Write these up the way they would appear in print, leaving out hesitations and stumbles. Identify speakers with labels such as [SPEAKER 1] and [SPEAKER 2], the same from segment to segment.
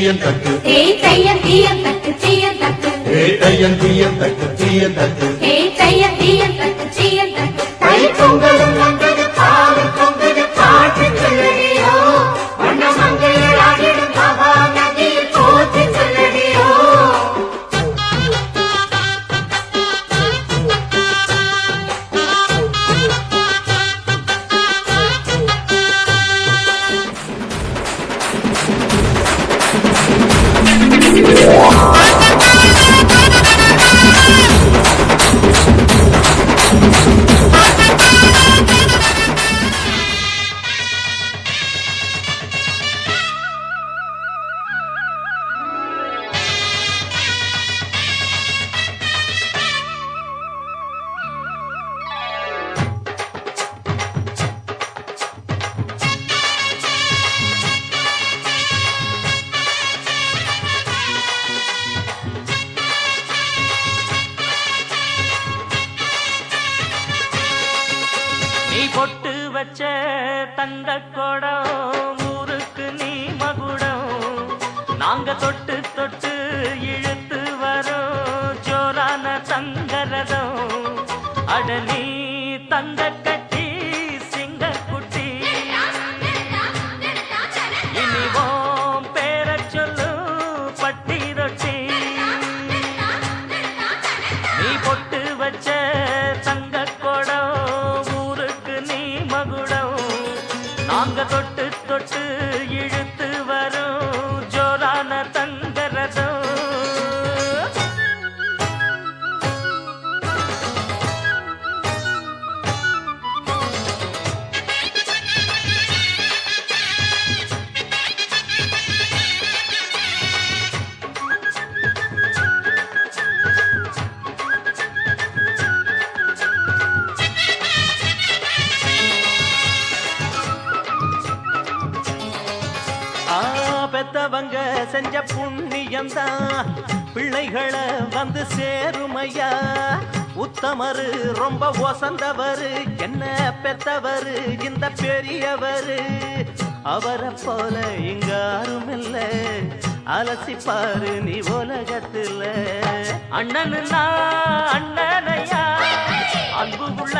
[SPEAKER 1] தீயன் தக்கு
[SPEAKER 2] தையன் தீயன் தக்கு தீயன் தக்கு
[SPEAKER 1] தையன் தீயன் தக்கு தீயன் தக்கு
[SPEAKER 2] தையன் தீயன் தக்கு தீயன் தக்கு
[SPEAKER 1] தை பொங்கலும் வந்தது பாலும் பொங்குது பாட்டு சொல்லடியோ வண்ண மங்கையராகிடும் மகா நதியில் போற்றி சொல்லடியோ
[SPEAKER 3] பொட்டு வச்ச தங்க கொடம் ஊருக்கு நீ மகுடம் நாங்க தொட்டு தொட்டு இழுத்து வரோம் ஜோரான தங்கரதம் அட நீ தங்க கட்டி சிங்க குட்டி இனிவோம் பேர சொல்லு பட்டி ரொட்டி நீ பொட்டு வச்ச தங்க கொடம் நாங்க தொட்டு தொட்டு இழுத்து வரும் ஜோரான தங்கரதம் பெத்தவங்க செஞ்ச புண்ணியம்தான் பிள்ளைகளை வந்து சேருமையா உத்தமரு ரொம்ப ஒசந்தவரு என்ன பெத்தவரு இந்த பெரியவரு அவரை போல இங்க யாருமில்ல அலசிப்பாரு நீ உலகத்துல அண்ணனுன்னா அண்ணனையா அன்பு உள்ள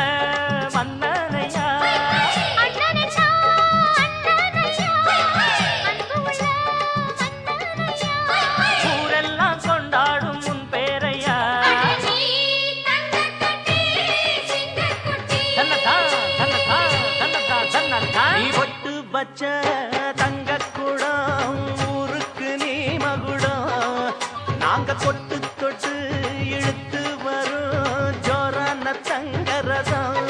[SPEAKER 3] மன்னனையா வச்ச தங்க குடம் ஊருக்கு நீ மகுடம் நாங்க கொட்டு தொட்டு இழுத்து வரும் ஜோரான தங்கரதம்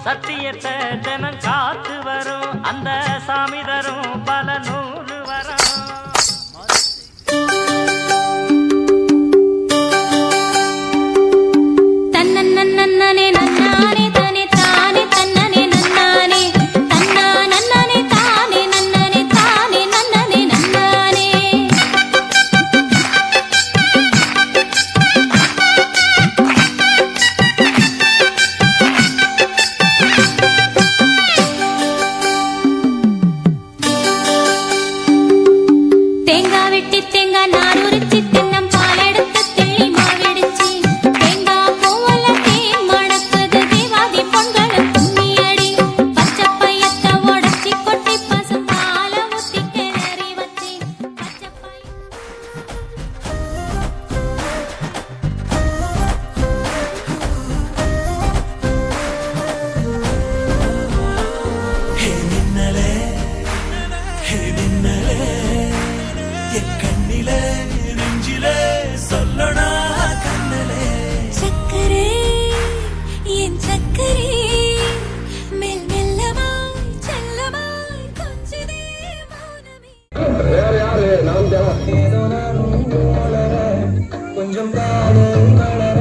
[SPEAKER 3] சத்தியத்தை ஜனம் காத்து வரும் அந்த சாமி தரும் பல நூறு வரும்
[SPEAKER 2] தன்னே நன்னானே தானே தானே தன்னனே நன்னானே தன்னா நன்னனே தானே நன்னனே தானே நன்னனே நன்னானே தேங்காய் வெட்டி தேங்காய் நார் உரிச்சி தென்னம் பால் எடுத்து தெளி மாவிடிச்சி தேங்காய் பூவல தேன் மணக்குது தேவாதி பொங்கலும் கும்மியடி பச்சை பையத்தை உடச்சி கொட்டி பசு பால ஊத்தி கிளறி வச்சி பச்சை
[SPEAKER 4] கண்ணிலே நெஞ்சிலே சொல்லனா கண்ணலே
[SPEAKER 2] சக்கரே என் சக்கரே மெல் மெல்லமாய் செல்லமாய் கொஞ்சதே மௌனமே
[SPEAKER 5] வேற யாரு நாம் ஏதோ நானும் வளர கொஞ்சம் காதல் வளர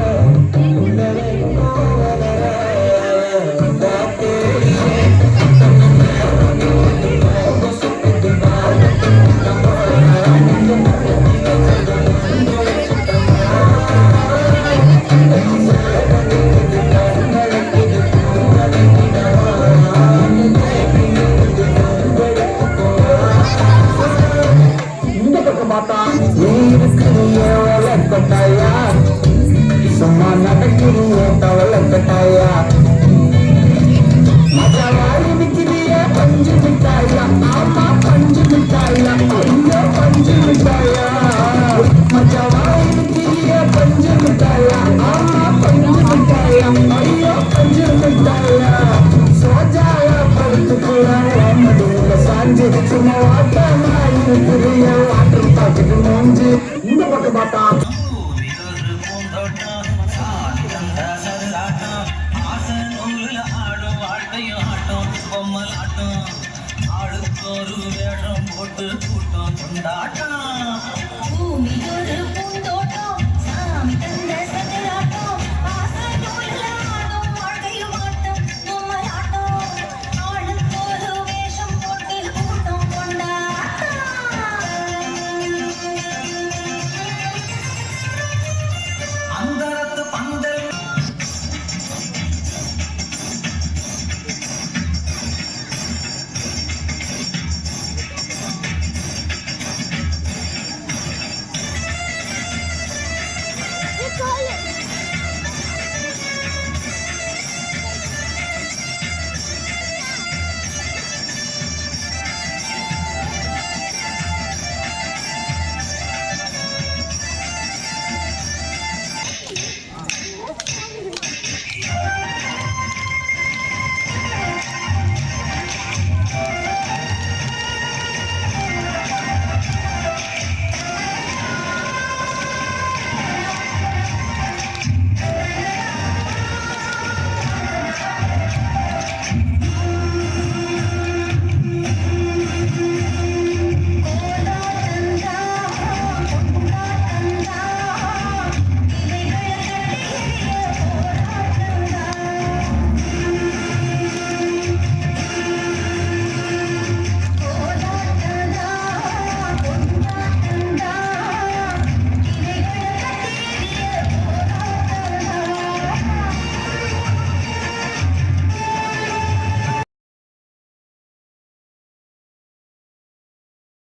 [SPEAKER 5] உள்ளதை வளர இந்த பக்கம் பார்த்தா நீ இருக்கிறீங்க வளர்க்கட்டாயா சும்மா நடக்கிறீங்க தவளக்கட்டாயா மஜாவாரி நிற்கிறிய பஞ்சு மிட்டாயா ஆமா பஞ்சு மிட்டாயா ஐயோ பஞ்சு மிட்டாயா